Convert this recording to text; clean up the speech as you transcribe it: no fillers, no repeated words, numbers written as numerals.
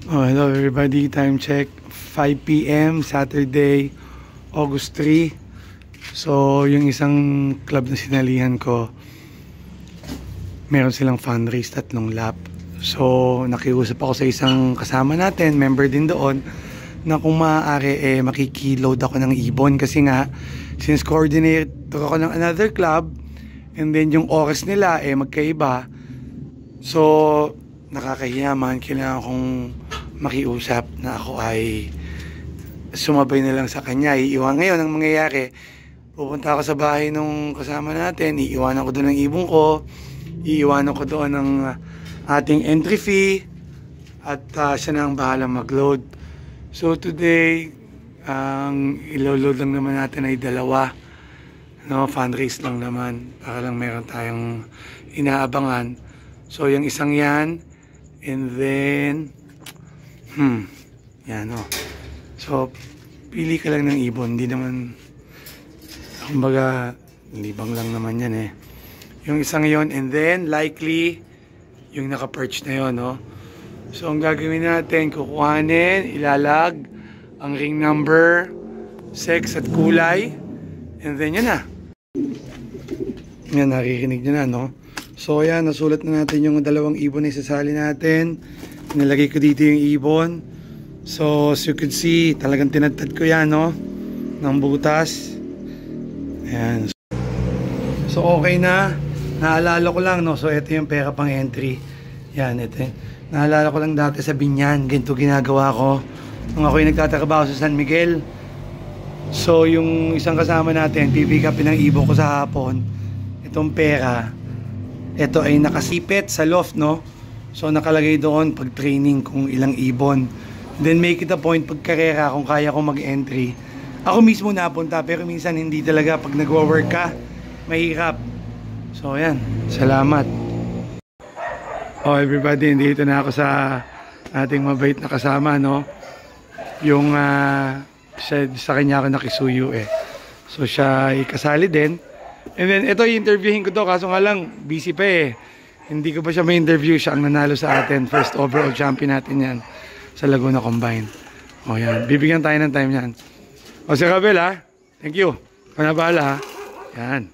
Oh, hello everybody, time check 5 p.m. Saturday, August 3. So yung isang club na sinalihan ko, meron silang fundraise 3 lap. So nakiusap ako sa isang kasama natin, member din doon, na kung maaari makikiload ako ng ibon. Kasi nga, since coordinator ako ng another club, and then yung oras nila magkaiba, so nakakahiya man, kailangan kong makiusap na ako ay sumabay na lang sa kanya. Iiwan ngayon ang mangyayari, pupunta ako sa bahay nung kasama natin, iiwanan ko doon ng ibon ko, iiwanan ko doon ng ating entry fee, at siya na ang bahalang mag-load. So today, ang ilo-load lang naman natin ay 2, no, fundraise lang naman, para lang meron tayong inaabangan. So yung isang yan, and then yan, no. So pili ka lang ng ibon, hindi naman, kumbaga libang lang naman yan yung isang yon, and then likely yung naka-perch na yon, no. So ang gagawin natin, kukuhanin, ilalag ang ring number, sex at kulay, and then yan na. Yan, naririnig nyo na, no. So ayan, nasulat na natin yung 2 ibon na isasali natin. Nilagay ko dito yung ibon. So as you could see, talagang tinadtad ko yan, no, ng butas. Ayan. So okay na. Naalala ko lang, no. So ito yung pera pang entry. Yan, ito. Naalala ko lang dati sa Binyan, ganito ginagawa ko nung ako'y nagtatrabaho sa San Miguel. So yung isang kasama natin, pipick upin ng ibon ko sa hapon. Itong pera, ito ay nakasipit sa loft, no. So nakalagay doon pag training kung ilang ibon. Then make it a point pag karera kung kaya ko mag-entry. Ako mismo napunta, pero minsan hindi talaga pag nagwo-work ka, mahirap. So ayan, salamat. Oh everybody, dito na ako sa ating mabait na kasama, no. Yung sa kanya ako nakisuyo So siya ay kasali din. And then ito i-interviewin ko to, kaso nga lang busy pa Hindi ko pa siya may-interview, siya ang nanalo sa atin. First overall champion natin yan sa Laguna Combine. O yan, bibigyan tayo ng time yan. O si Rabel, thank you. Panabahala, Yan.